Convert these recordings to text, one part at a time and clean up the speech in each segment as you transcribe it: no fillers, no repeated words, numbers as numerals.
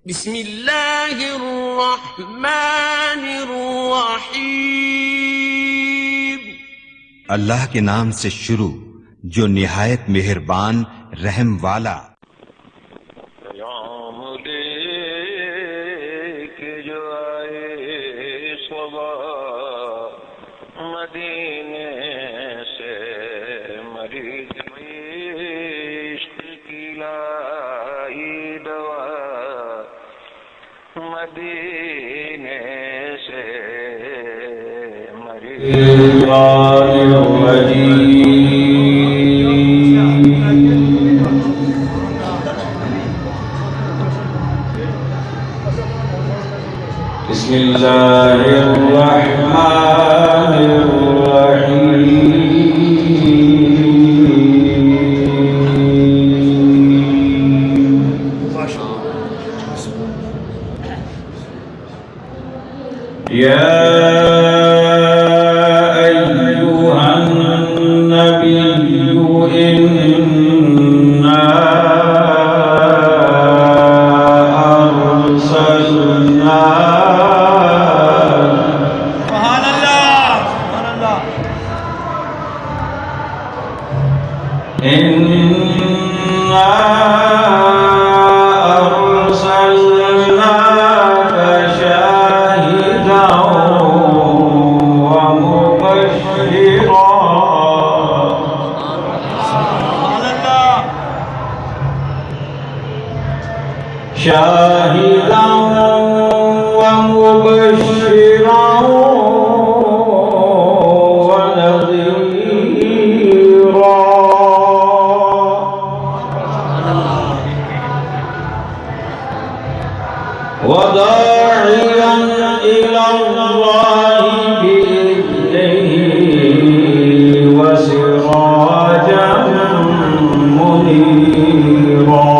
بسم اللہ الرحمن الرحیم۔ اللہ کے نام سے شروع جو نہایت مہربان رحم والا۔ پیام لے کے جو آئے صبح مدینے سے، مریض عشق کی لائی دوا مدینے سے، مریض بسم اللہ الرحمن الرحیم۔ یا ایہا النبی انا شاہدا ومبشرا ونذيرا وداعيا إلى الله بإذنه وسراجا منيرا۔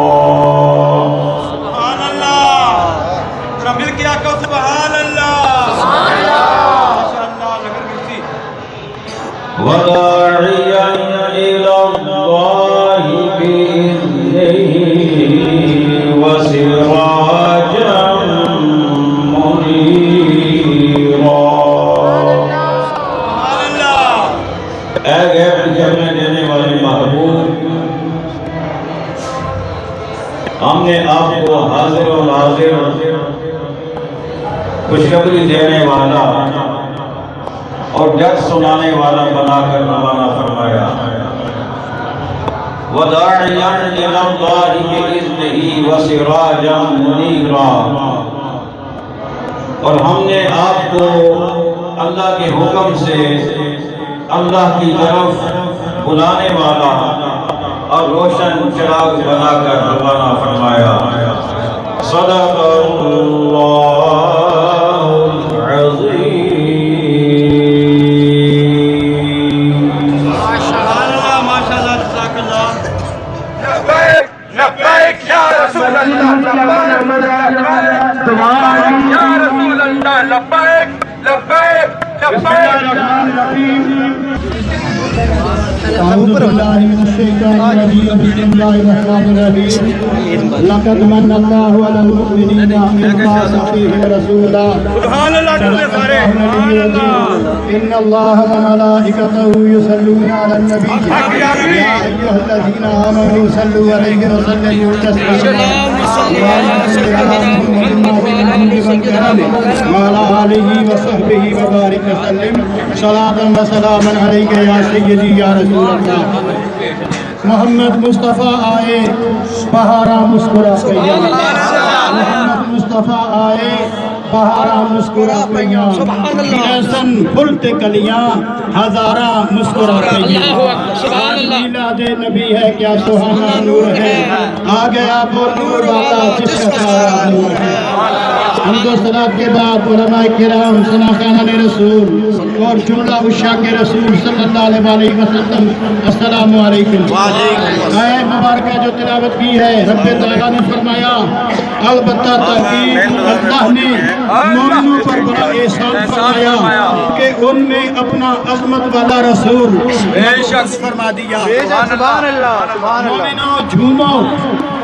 وداعيا إلى الله بإذنه وسراجا منيرا۔ اے غیب جمع دینے والے محبوب، ہم نے آپ کو حاضر و ناظر خوشخبری دینے والا اور ڈر سنانے والا بنا کر روانہ فرمایا۔ وَدَاعِيًا إِلَى اللَّهِ بِإِذْنِهِ وَسِرَاجًا مُنِيرًا، اور ہم نے آپ کو اللہ کے حکم سے اللہ کی طرف بلانے والا اور روشن چراغ بنا کر روانہ فرمایا۔ صدق اللہ العظیم۔ لبیک یا رسول اللہ، لبیک یا رسول اللہ، لبیک لبیک أعوذ بالله من الشيطان الرجيم، بسم الله الرحمن الرحيم۔ لقد من الله على المؤمنين إذ بعث فيهم رسولا إن الله وملائكته يصلون على النبي يا أيها الذين آمنوا صلوا عليه وسلموا تسليما وعلى آله وصحبه وبارك وسلم صلاة وسلاما عليك يا سيدي يا رسول اللہ۔ محمد مصطفیٰ آئے بہارا مسکرا پیا، محمد مصطفیٰ آئے بہارا مسکرا پیا، سن بلت کلیاں ہزارہ مسکرا پیا۔ میلاد نبی ہے کیا سہانا نور ہے، آ گیا وہ نور والا جس کا سارا نور ہے۔ حمد و صلاۃ کے بعد علماء کرام، صناخان رسول اور جملہ عشاق رسول صلی اللہ علیہ وسلم، السلام علیکم۔ آیہ مبارکہ جو تلاوت کی ہے، رب تعالیٰ نے فرمایا البتہ تحقیق اللہ نے مومنوں پر بڑا احسان فرمایا کہ ان میں اپنا عظمت والا رسول فرما دیا۔ مومنوں جھومو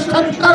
70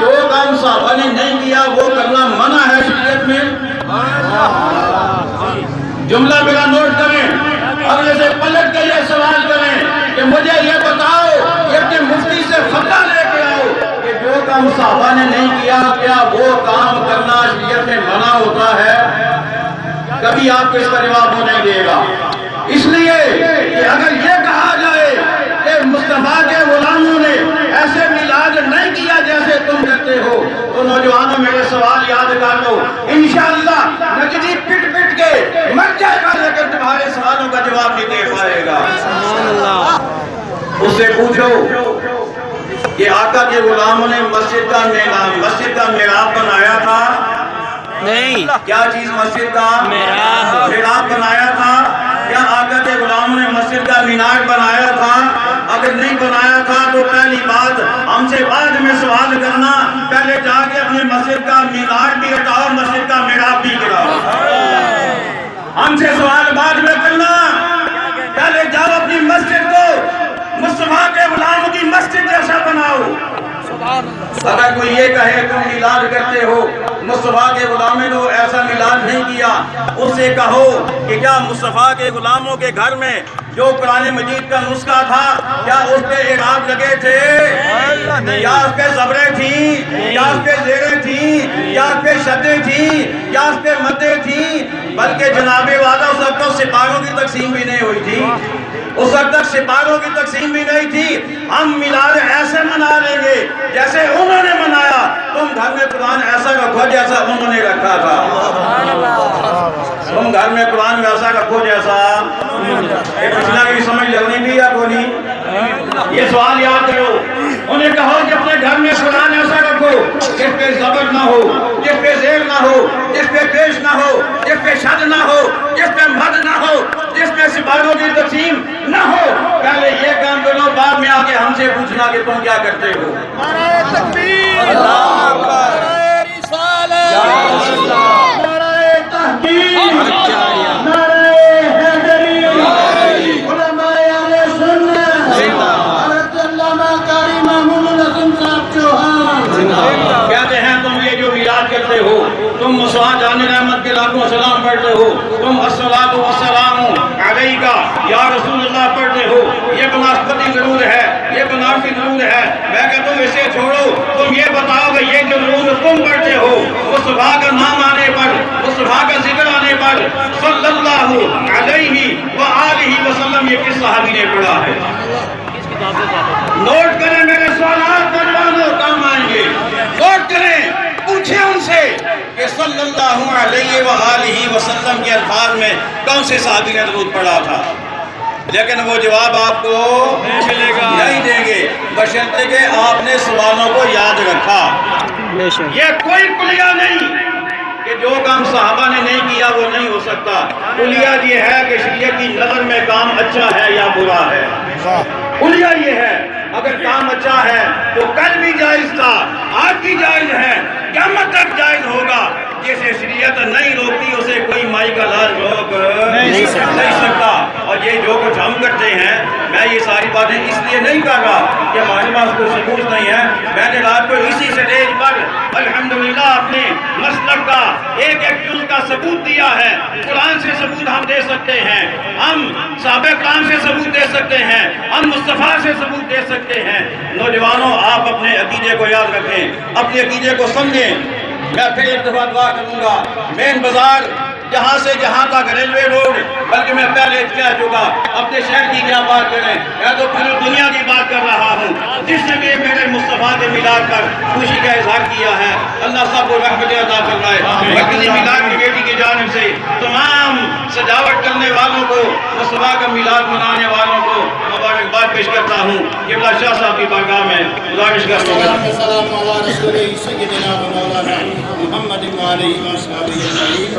جو کام صحابہ نے نہیں کیا وہ کرنا منع ہے شریعت میں؟ جملہ میرا نوٹ کریں اور اسے پلٹ کے یہ سوال کریں کہ مجھے یہ بتاؤ کہ اپنے مفتی سے فتویٰ لے کے آؤ کہ جو کام صحابہ نے نہیں کیا کیا وہ کام کرنا شریعت میں منع ہوتا ہے؟ کبھی آپ کو اس کا جواب وہ نہیں دے گا. اس لیے کہ اگر یہ کہا جائے کہ مصطفیٰ کے غلاموں نے ایسے میلاد نہیں کیا جیسے تم کرتے ہو تو نوجوانوں میرے سوال یاد کر لو. انشاءاللہ نجدی پٹ پٹ کے مر جائے گا لیکن تمہارے سوالوں کا جواب نہیں دے پائے گا. اس سے پوچھو کہ آقا کے غلاموں نے مسجد کا محراب بنایا تھا؟ نہیں. کیا چیز مسجد کا محراب بنایا تھا؟ کیا آقا کے غلاموں نے مسجد کا مینار بنایا تھا؟ اگر نہیں بنایا تھا تو پہلی بات ہم سے بعد میں سوال کرنا، پہلے جا کے اپنے مسجد کا مینار بھی ہٹاؤ، مسجد کا محراب بھی گراؤ. ہم سے سوال بعد میں کرنا، پہلے جاؤ اپنی مسجد کو مصطفیٰ کے غلاموں کی مسجد جیسا بناؤ. اگر کوئی یہ کہے تم میلاد کرتے ہو، مصطفیٰ کے غلاموں نے ایسا میلاد نہیں کیا، اس سے کہو کہ کیا مصطفیٰ کے غلاموں کے گھر میں جو قرآن مجید کا نسخہ تھا کیا اس پہ اعراب لگے تھے؟ یا اس پہ زبریں تھیں؟ یا اس پہ زیریں تھیں؟ یا اس پہ شدیں تھیں؟ یا اس پہ مدیں تھیں؟ بلکہ جناب والا اس وقت تو سپاہوں کی تقسیم بھی نہیں ہوئی تھی، اس وقت تک سپاہوں کی تقسیم بھی نہیں تھی. ہم میلاد ایسے منا لیں گے جیسے انہوں نے منایا. تم گھر میں قرآن ایسا رکھو جیسا انہوں نے رکھا تھا. تم گھر میں قرآن ویسا رکھو جیسا پچھلا کی سمجھ لگنی بھی یا کوئی نہیں؟ یہ سوال یاد کرو. انہیں کہو کہ اپنے گھر میں قرآن ایسا رکھو جس پہ زبر نہ ہو، جس پہ زیر نہ ہو، جس پہ پیش نہ ہو، جس پہ شد نہ ہو، جس پہ مد نہ ہو، جس پہ سپاہوں کی تقسیم نہ ہو. پہلے یہ کام کرو، بعد میں آگے ہم سے پوچھنا کہ تم کیا کرتے ہو. نعرہ تکبیر، اللہ اکبر، نعرہ رسالت، نعرہ تحقیق، نعرہ حیدری، علماء اہل سنت، حضرت علامہ قاری محمود الحسن صاحب چوہان. کہتے ہیں تم یہ جو میلاد کرتے ہو، تم مسواک جان رحمت کے لاکھوں سلام پڑھتے ہو، تم الصلاۃ والسلام علیکہ یا رسول اللہ پڑھتے ہو، یہ بناسبتی ضرور ہے، یہ بنارسی ضرور ہے. میں کہتا ہوں اسے چھوڑو، تم یہ بتاؤ کہ یہ جو ضرور تم پڑھتے ہو مصطفیٰ کا نام آنے پر، مصطفیٰ کا ذکر آنے پر صلی اللہ علیہ وآلہ وسلم یہ کس صحابی نے پڑھا ہے؟ نوٹ کریں میرے سوالات نوجوانوں کام آئیں گے. نوٹ کریں، پوچھیں ان سے کہ صلی اللہ علیہ وآلہ وسلم کے الفاظ میں کون سے صحابی نے درود پڑھا تھا؟ لیکن وہ جواب آپ کو نہیں دیں گے بشرطے کہ آپ نے سوالوں کو یاد رکھا. یہ کوئی کلیہ نہیں کہ جو کام صحابہ نے نہیں کیا وہ نہیں ہو سکتا. کلیہ یہ ہے کہ شریعت کی نظر میں کام اچھا ہے یا برا ہے. کلیہ یہ ہے اگر کام اچھا ہے تو کل بھی جائز تھا، آج بھی جائز ہے، قیامت تک جائز ہوگا. جسے شریعت نہیں روکتی اسے کوئی مائی کا لاج روک نہیں سکتا. اور یہ جو کچھ ہم کرتے ہیں، میں یہ ساری باتیں اس لیے نہیں کر رہا کہ ہمارے پاس کوئی ثبوت نہیں ہے. میں نے رات کو اسی سٹیج پر الحمدللہ اپنے مسلک کا ایک جز کا ثبوت دیا ہے. قرآن سے ثبوت ہم دے سکتے ہیں، ہم صحابہ کرام سے ثبوت دے سکتے ہیں، ہم مصطفیٰ سے ثبوت دے سکتے ہیں. نوجوانوں آپ اپنے عقیدے کو یاد رکھیں، اپنے عقیدے کو سمجھیں. میں پھر ایک دفعہ دعا کروں گا، مین بازار جہاں سے جہاں تک ریلوے روڈ، بلکہ میں پہلے کہہ چکا اپنے شہر کی کیا بات کریں، میں تو پھر دنیا کی بات کر رہا ہوں. جس نے بھی میرے مصطفیٰ کے میلاد پر خوشی کا اظہار کیا ہے اللہ سب کو رحمت عطا فرمائے. مرکزی میلاد کمیٹی کی جانب سے تمام سجاوٹ کرنے والوں کو، مصطفیٰ کا میلاد منانے والوں کو مبارکباد پیش کرتا ہوں. یہ بلا شاہ صاحب کی بارگاہ میں گزارش کرتا ہوں. السلام علی رسول سیدنا و مولانا محمد و علیہ وصحبہ اجمعین.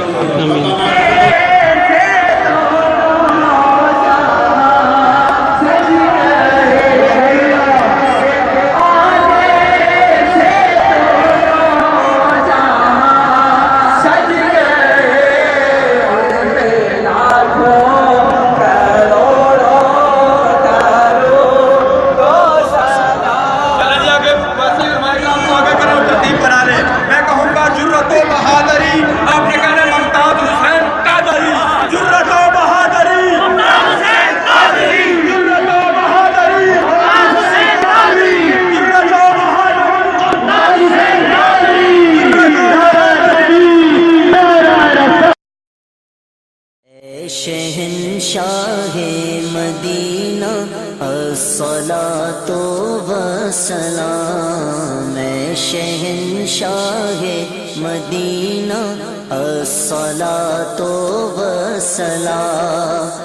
چلیں جی آگے، شہنشاہ مدینہ الصلاۃ والسلام، اے شہنشاہ مدینہ الصلاۃ والسلام،